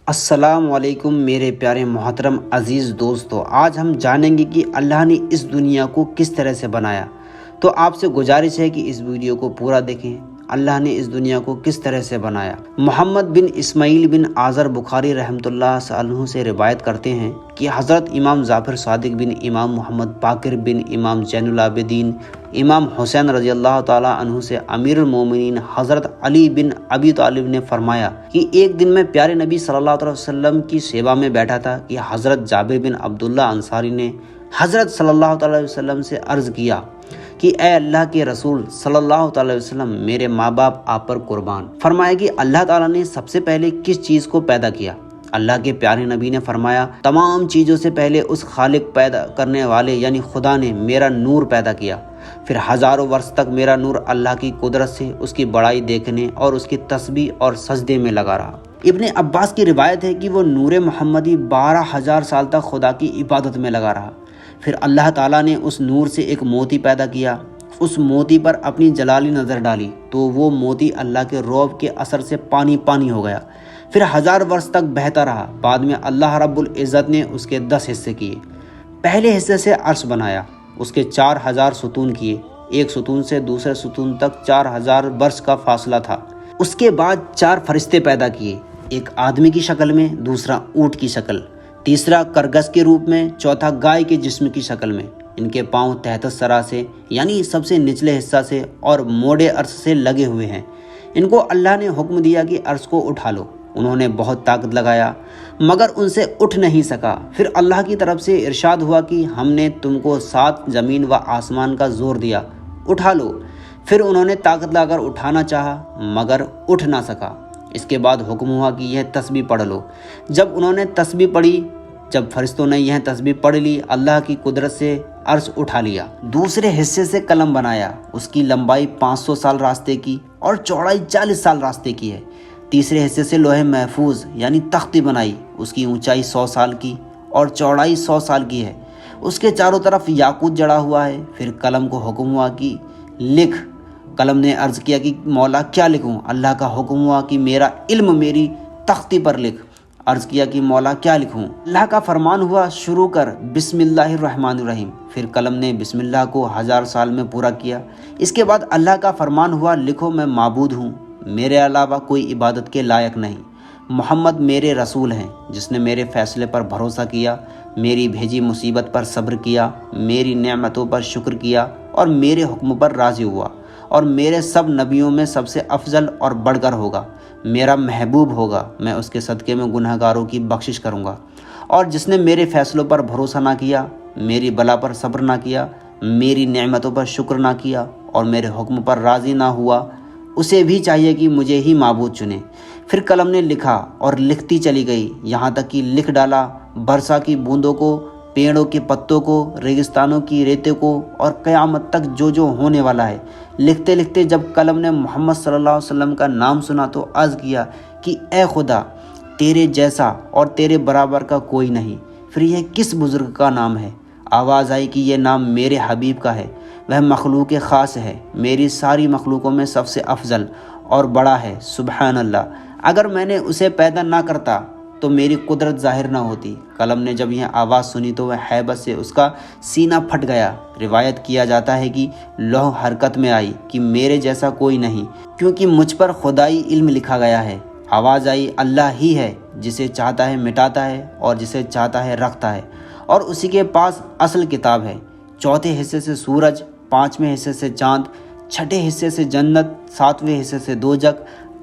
السلام علیکم میرے پیارے محترم عزیز دوستو، آج ہم جانیں گے کہ اللہ نے اس دنیا کو کس طرح سے بنایا۔ تو آپ سے گزارش ہے کہ اس ویڈیو کو پورا دیکھیں۔ اللہ نے اس دنیا کو کس طرح سے بنایا۔ محمد بن اسماعیل بن آذر بخاری رحمۃ اللہ عنہ سے روایت کرتے ہیں کہ حضرت امام جعفر صادق بن امام محمد باقر بن امام زین العابدین امام حسین رضی اللہ تعالیٰ عنہ سے امیر المومنین حضرت علی بن ابی طالب نے فرمایا کہ ایک دن میں پیارے نبی صلی اللہ علیہ وسلم کی سیوا میں بیٹھا تھا کہ حضرت جابر بن عبداللہ انصاری نے حضرت صلی اللہ علیہ وسلم سے عرض کیا کہ اے اللہ کے رسول صلی اللہ علیہ وسلم، میرے ماں باپ آپ پر قربان۔ فرمایا کہ اللہ تعالیٰ نے سب سے پہلے کس چیز کو پیدا کیا؟ اللہ کے پیارے نبی نے فرمایا، تمام چیزوں سے پہلے اس خالق پیدا کرنے والے یعنی خدا نے میرا نور پیدا کیا، پھر ہزاروں برس تک میرا نور اللہ کی قدرت سے اس کی بڑائی دیکھنے اور اس کی تسبیح اور سجدے میں لگا رہا۔ ابن عباس کی روایت ہے کہ وہ نور محمدی 12,000 سال تک خدا کی عبادت میں لگا رہا۔ پھر اللہ تعالیٰ نے اس نور سے ایک موتی پیدا کیا، اس موتی پر اپنی جلالی نظر ڈالی تو وہ موتی اللہ کے رعب کے اثر سے پانی ہو گیا، پھر 1000 برس تک بہتا رہا۔ بعد میں اللہ رب العزت نے اس کے 10 حصے کیے۔ پہلے حصے سے عرش بنایا، اس کے 4000 ستون کیے، ایک ستون سے دوسرے ستون تک 4000 برس کا فاصلہ تھا۔ اس کے بعد 4 فرشتے پیدا کیے، ایک آدمی کی شکل میں، دوسرا اونٹ کی شکل، تیسرا کرگس کے روپ میں، چوتھا گائے کے جسم کی شکل میں۔ ان کے پاؤں تحت سرا سے یعنی سب سے نچلے حصہ سے اور موڑے عرش سے لگے ہوئے ہیں۔ ان کو اللہ نے حکم دیا کہ عرش کو اٹھا لو۔ انہوں نے بہت طاقت لگایا مگر ان سے اٹھ نہیں سکا۔ پھر اللہ کی طرف سے ارشاد ہوا کہ ہم نے تم کو 7 زمین و آسمان کا زور دیا، اٹھا لو۔ پھر انہوں نے طاقت لا کر اٹھانا چاہا مگر اٹھ نہ سکا۔ اس کے بعد حکم ہوا کہ یہ تسبیح پڑھ لو۔ جب انہوں نے تسبیح پڑھی، جب فرشتوں نے یہ تسبیح پڑھ لی، اللہ کی قدرت سے عرش اٹھا لیا۔ دوسرے حصے سے قلم بنایا، اس کی لمبائی 500 سال راستے کی اور چوڑائی 40 سال راستے کی ہے۔ تیسرے حصے سے لوح محفوظ یعنی تختی بنائی، اس کی اونچائی 100 سال کی اور چوڑائی 100 سال کی ہے، اس کے چاروں طرف یاقوت جڑا ہوا ہے۔ پھر قلم کو حکم ہوا کہ لکھ۔ قلم نے عرض کیا کہ مولا کیا لکھوں؟ اللہ کا حکم ہوا کہ میرا علم میری تختی پر لکھ۔ عرض کیا کہ مولا کیا لکھوں؟ اللہ کا فرمان ہوا شروع کر بسم اللہ الرحمن الرحیم۔ پھر قلم نے بسم اللہ کو 1000 سال میں پورا کیا۔ اس کے بعد اللہ کا فرمان ہوا لکھو میں معبود ہوں، میرے علاوہ کوئی عبادت کے لائق نہیں۔ محمد میرے رسول ہیں، جس نے میرے فیصلے پر بھروسہ کیا، میری بھیجی مصیبت پر صبر کیا، میری نعمتوں پر شکر کیا اور میرے حکم پر راضی ہوا، اور میرے سب نبیوں میں سب سے افضل اور بڑھ کر ہوگا، میرا محبوب ہوگا، میں اس کے صدقے میں گنہگاروں کی بخشش کروں گا۔ اور جس نے میرے فیصلوں پر بھروسہ نہ کیا، میری بلا پر صبر نہ کیا، میری نعمتوں پر شکر نہ کیا اور میرے حکم پر راضی نہ ہوا، اسے بھی چاہیے کہ مجھے ہی معبود چنے۔ پھر قلم نے لکھا اور لکھتی چلی گئی، یہاں تک کہ لکھ ڈالا برسا کی بوندوں کو، پیڑوں کے پتوں کو، ریگستانوں کی ریتے کو اور قیامت تک جو ہونے والا ہے۔ لکھتے لکھتے جب قلم نے محمد صلی اللہ علیہ وسلم کا نام سنا تو عرض کیا کہ اے خدا، تیرے جیسا اور تیرے برابر کا کوئی نہیں، پھر یہ کس بزرگ کا نام ہے؟ آواز آئی کہ یہ نام میرے حبیب کا ہے، وہ مخلوق خاص ہے، میری ساری مخلوقوں میں سب سے افضل اور بڑا ہے، سبحان اللہ۔ اگر میں نے اسے پیدا نہ کرتا تو میری قدرت ظاہر نہ ہوتی۔ قلم نے جب یہ آواز سنی تو وہ ہیبت سے اس کا سینہ پھٹ گیا۔ روایت کیا جاتا ہے کہ لوح حرکت میں آئی کہ میرے جیسا کوئی نہیں، کیونکہ مجھ پر خدائی علم لکھا گیا ہے۔ آواز آئی اللہ ہی ہے، جسے چاہتا ہے مٹاتا ہے اور جسے چاہتا ہے رکھتا ہے، اور اسی کے پاس اصل کتاب ہے۔ چوتھے حصے سے سورج، 5ویں حصے سے چاند، 6ٹھے حصے سے جنت، 7ویں حصے سے دوزخ،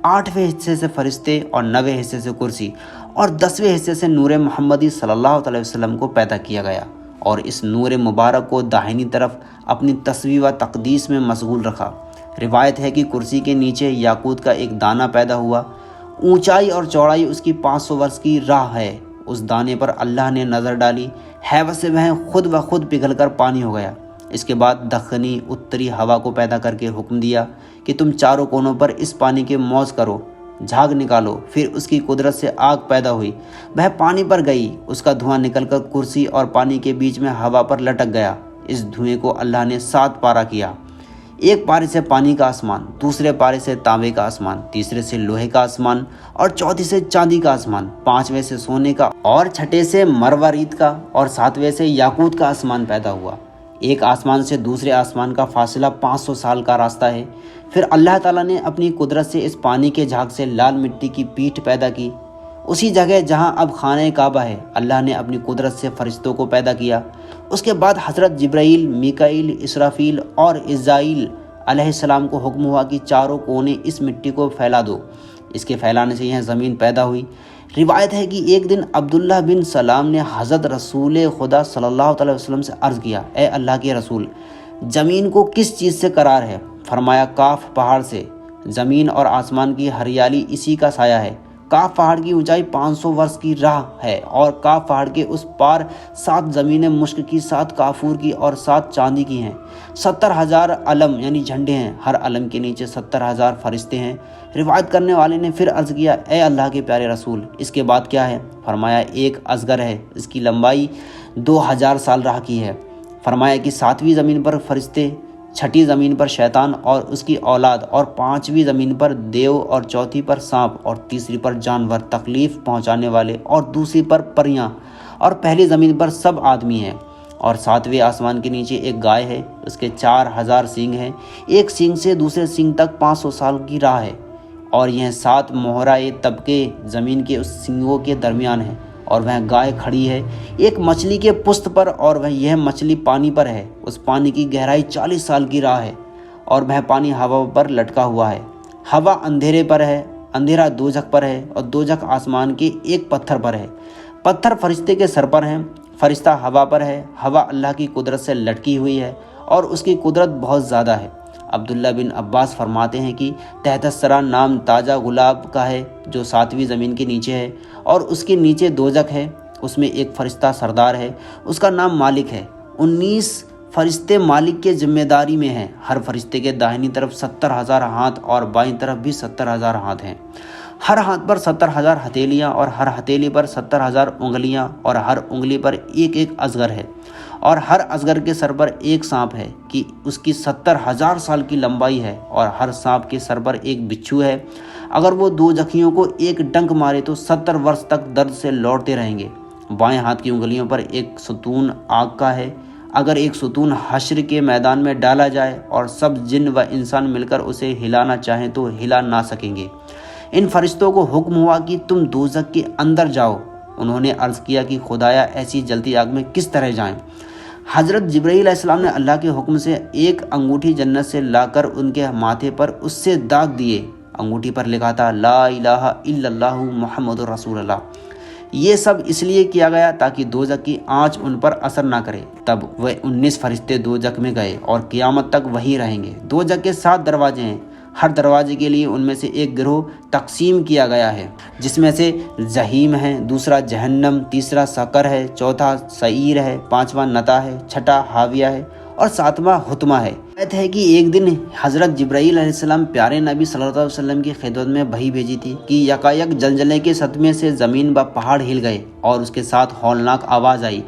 8ویں حصے سے فرشتے اور 9ویں حصے سے کرسی اور 10ویں حصے سے نور محمدی صلی اللہ علیہ وسلم کو پیدا کیا گیا، اور اس نور مبارک کو داہنی طرف اپنی تسبیح و تقدیس میں مشغول رکھا۔ روایت ہے کہ کرسی کے نیچے یاقوت کا ایک دانہ پیدا ہوا، اونچائی اور چوڑائی اس کی 500 برس کی راہ ہے۔ اس دانے پر اللہ نے نظر ڈالی، ہیبت سے وہ خود بخود پگھل کر پانی ہو گیا۔ اس کے بعد دخنی اتری ہوا کو پیدا کر کے حکم دیا کہ تم چاروں کونوں پر اس پانی کے موج کرو، جھاگ نکالو۔ پھر اس کی قدرت سے آگ پیدا ہوئی، وہ پانی پر گئی، اس کا دھواں نکل کر کرسی اور پانی کے بیچ میں ہوا پر لٹک گیا۔ اس دھوئیں کو اللہ نے 7 پارہ کیا۔ एक पारे से पानी का आसमान, दूसरे पारे से तांबे का आसमान, तीसरे से लोहे का आसमान और चौथे से चांदी का आसमान, पांचवें से सोने का और छठे से मरवरीत का और सातवें से याकूत का आसमान पैदा हुआ। एक आसमान से दूसरे आसमान का फासला 500 साल का रास्ता है। फिर अल्लाह ताला ने अपनी कुदरत से इस पानी के झाग से लाल मिट्टी की पीठ पैदा की। उसी जगह जहां अब खाने काबा है, अल्लाह ने अपनी कुदरत से फरिश्तों को पैदा किया। उसके बाद हज़रत जिब्राईल, मीकाईल, इसराफील और इज़राईल अलैहिस्सलाम को हुक्म हुआ कि चारों कोने इस मिट्टी को फैला दो। इसके फैलाने से यह ज़मीन पैदा हुई। रिवायत है कि एक दिन अब्दुल्लाह बिन सलाम ने हज़रत रसूल खुदा सल्लल्लाहु अलैहि वसल्लम से अर्ज़ किया, ए अल्लाह के रसूल, ज़मीन को किस चीज़ से करार है? फरमाया, काफ पहाड़ से। ज़मीन और आसमान की हरियाली इसी का साया है। काफ पहाड़ की ऊंचाई 500 वर्ष की राह है और काफ पहाड़ के उस पार 7 ज़मीनें मुश्क की, 7 काफूर की और 7 चांदी की हैं। 70,000 अलम यानी झंडे हैं। हर अलम के नीचे 70,000 फरिश्ते हैं। रिवायत करने वाले ने फिर अर्ज़ किया, ए अल्लाह के प्यारे रसूल, इसके बाद क्या है? फरमाया, एक अजगर है, इसकी लंबाई 2000 साल राह की है। फरमाया कि 7वीं ज़मीन पर फरिश्ते, 6ठी ज़मीन पर शैतान और उसकी औलाद और 5वीं ज़मीन पर देव और 4थी पर सांप और तीसरी पर जानवर तकलीफ़ पहुंचाने वाले और दूसरी पर परियां और पहली ज़मीन पर सब आदमी हैं। और 7वें आसमान के नीचे एक गाय है, उसके 4000 सींग हैं। एक सींग से दूसरे सींग तक 500 साल की राह है और यह 7 मोहराए तबके ज़मीन के उस सींगों के दरमियान है। और वह गाय खड़ी है एक मछली के पुस्त पर और वह यह मछली पानी पर है। उस पानी की गहराई 40 साल की राह है और वह पानी हवा पर लटका हुआ है। हवा अंधेरे पर है, अंधेरा दोजख पर है और दोजख आसमान के एक पत्थर पर है। पत्थर फरिश्ते के सर पर है, फरिश्ता हवा पर है। हवा अल्लाह की कुदरत से लटकी हुई है और उसकी कुदरत बहुत ज़्यादा है। अब्दुल्ला बिन अब्बास फरमाते हैं कि तहतसरा नाम ताज़ा गुलाब का है जो 7वीं ज़मीन के नीचे है और उसके नीचे दोजख है। उसमें एक फरिश्ता सरदार है, उसका नाम मालिक है। 19 फरिश्ते मालिक के जिम्मेदारी में हैं। हर फरिश्ते के दाहिनी तरफ 70,000 हाथ और बाईं तरफ भी 70,000 हाथ हैं। हर हाथ पर 70,000 हथेलियाँ और हर हथेली पर 70,000 उंगलियाँ और हर उंगली पर एक एक अजगर है और हर अजगर के सर पर एक सांप है कि उसकी 70,000 साल की लंबाई है और हर सांप के सर पर एक बिच्छू है। अगर वो दो जखियों को एक डंक मारे तो 70 वर्ष तक दर्द से लौटते रहेंगे। बाएं हाथ की उंगलियों पर एक सतून आग का है। अगर एक सतून हश्र के मैदान में डाला जाए और सब जिन व इंसान मिलकर उसे हिलाना चाहें तो हिला ना सकेंगे। इन फरिश्तों को हुक्म हुआ कि तुम दोज़ख के अंदर जाओ। उन्होंने अर्ज़ किया कि खुदाया ऐसी जलती आग में किस तरह जाएं? हज़रत जिब्राईल अलैहिस्सलाम ने अल्लाह के हुक्म से एक अंगूठी जन्नत से लाकर उनके माथे पर उससे दाग दिए। अंगूठी पर लिखा था, ला इलाहा इल्लल्लाहु मुहम्मदुर रसूलुल्लाह। ये सब इसलिए किया गया ताकि दोजख की आंच उन पर असर ना करे। तब वह 19 फरिश्ते दोजख में गए और क़यामत तक वहीं रहेंगे। दोजख के 7 दरवाजे हैं। हर दरवाजे के लिए उनमें से एक गिरोह तकसीम किया गया है, जिसमें से जहीम है, दूसरा जहन्नम, तीसरा सकर है, चौथा सईर है, 5वां नता है, छठा हाविया है और 7वां हुतमा है। कहते हैं कि एक दिन हज़रत जिब्राईल अलैहिस्सलाम प्यारे नबी सल्लल्लाहु अलैहि वसल्लम की खिदमत में वही भेजी थी कि यकायक जलजले के सदमे से ज़मीन व पहाड़ हिल गए और उसके साथ हौलनाक आवाज़ आई।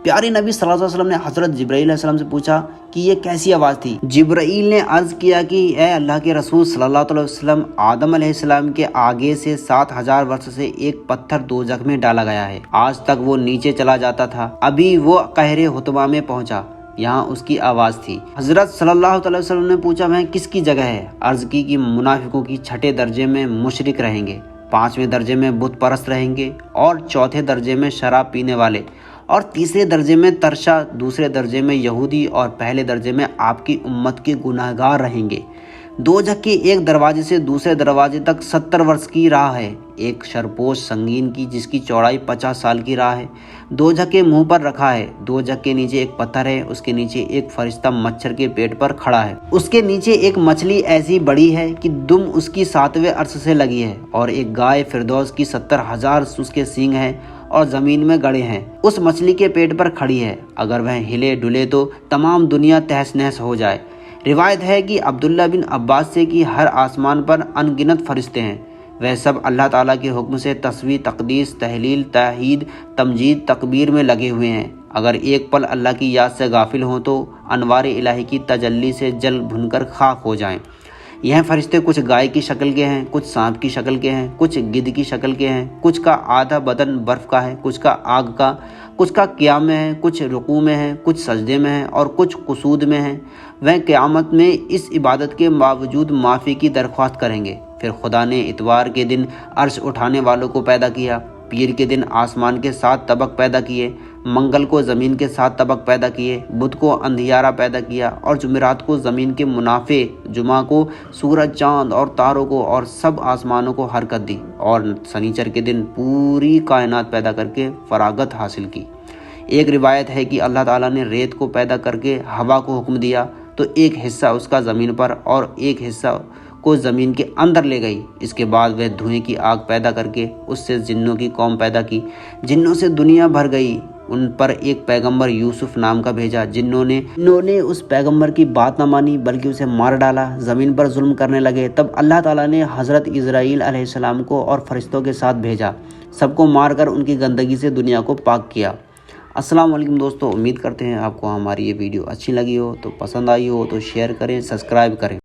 प्यारे नबी सल्लल्लाहु अलैहि वसल्लम ने हज़रत जिब्राईल अलैहिस्सलाम से पूछा कि ये कैसी आवाज़ थी। जिब्राईल ने अर्ज़ किया कि ए अल्लाह के रसूल सल्लल्लाहु अलैहि वसल्लम, आदम अलैहिस्सलाम के आगे से 7000 वर्ष से एक पत्थर दोजख में डाला गया है। आज तक वो नीचे चला जाता था, अभी वो कहरे हुतमा में पहुंचा, यहाँ उसकी आवाज़ थी। हज़रत सल्लल्लाहु अलैहि वसल्लम ने पूछा, वह किसकी जगह है? अर्ज़ की कि मुनाफिकों की 6ठे दर्जे में मुशरिक रहेंगे, 5वें दर्जे में बुत परस्त रहेंगे और 4थे दर्जे में शराब पीने वाले और तीसरे दर्जे में तरशा, दूसरे दर्जे में यहूदी और पहले दर्जे में आपकी उम्मत के गुनाहगार रहेंगे। दोजख के एक दरवाजे से दूसरे दरवाजे तक 70 वर्ष की राह है, एक शरपोश संगीन की जिसकी चौड़ाई 50 साल की राह है। दोजख के मुंह पर रखा है। दोजख के नीचे एक पत्थर है, उसके नीचे एक फरिश्ता मच्छर के पेट पर खड़ा है। उसके नीचे एक मछली ऐसी बड़ी है कि दुम उसकी 7वें अर्श से लगी है और एक गाय फिरदौस की 70,000 उसके सींग हैं और ज़मीन में गड़े हैं। उस मछली के पेट पर खड़ी है। अगर वह हिले डुले तो तमाम दुनिया तहस नहस हो जाए। रिवायत है कि अब्दुल्ला बिन अब्बास से कि हर आसमान पर अनगिनत फरिश्ते हैं। वह सब अल्लाह ताला के हुक्म से तस्बीह, तक़दीस, तहलील, तौहीद, तमजीद, तकबीर में लगे हुए हैं। अगर एक पल अल्लाह की याद से गाफिल हों तो अनवार इलाही की तजल्ली से जल भुनकर खाक हो जाएं। यह फरिश्ते कुछ गाय की शक्ल के हैं, कुछ सांप की शक्ल के हैं, कुछ गिद्ध की शक्ल के हैं, कुछ का आधा बदन बर्फ़ का है, कुछ का आग का, कुछ का क़ियाम में है, कुछ रुकू में है, कुछ सजदे में है और कुछ कुसूद में है। वह क़यामत में इस इबादत के बावजूद माफ़ी की दरख्वास्त करेंगे। फिर खुदा ने इतवार के दिन अर्श उठाने वालों को पैदा किया, पीर के दिन आसमान के 7 तबक पैदा किए, मंगल को ज़मीन के 7 तबक पैदा किए, बुध को अंधियारा पैदा किया और जुमेरात को ज़मीन के मुनाफे, जुमा को सूरज, चाँद और तारों को और सब आसमानों को हरकत दी और शनिचर के दिन पूरी कायनात पैदा करके फरागत हासिल की। एक रिवायत है कि अल्लाह ताला ने रेत को पैदा करके हवा को हुक्म दिया तो एक हिस्सा उसका ज़मीन पर और एक हिस्सा को ज़मीन के अंदर ले गई। इसके बाद वह धुएं की आग पैदा करके उससे जिन्नों की कौम पैदा की। जिन्नों से दुनिया भर गई। उन पर एक पैगंबर यूसुफ नाम का भेजा। जिन्होंने उस पैगंबर की बात न मानी बल्कि उसे मार डाला, ज़मीन पर जुल्म करने लगे। तब अल्लाह ताला ने हज़रत इज़राइल अलैहिस्सलाम को और फरिश्तों के साथ भेजा। सबको मारकर उनकी गंदगी से दुनिया को पाक किया। अस्सलाम वालेकुम दोस्तों, उम्मीद करते हैं आपको हमारी ये वीडियो अच्छी लगी हो, तो पसंद आई हो तो शेयर करें, सब्सक्राइब करें।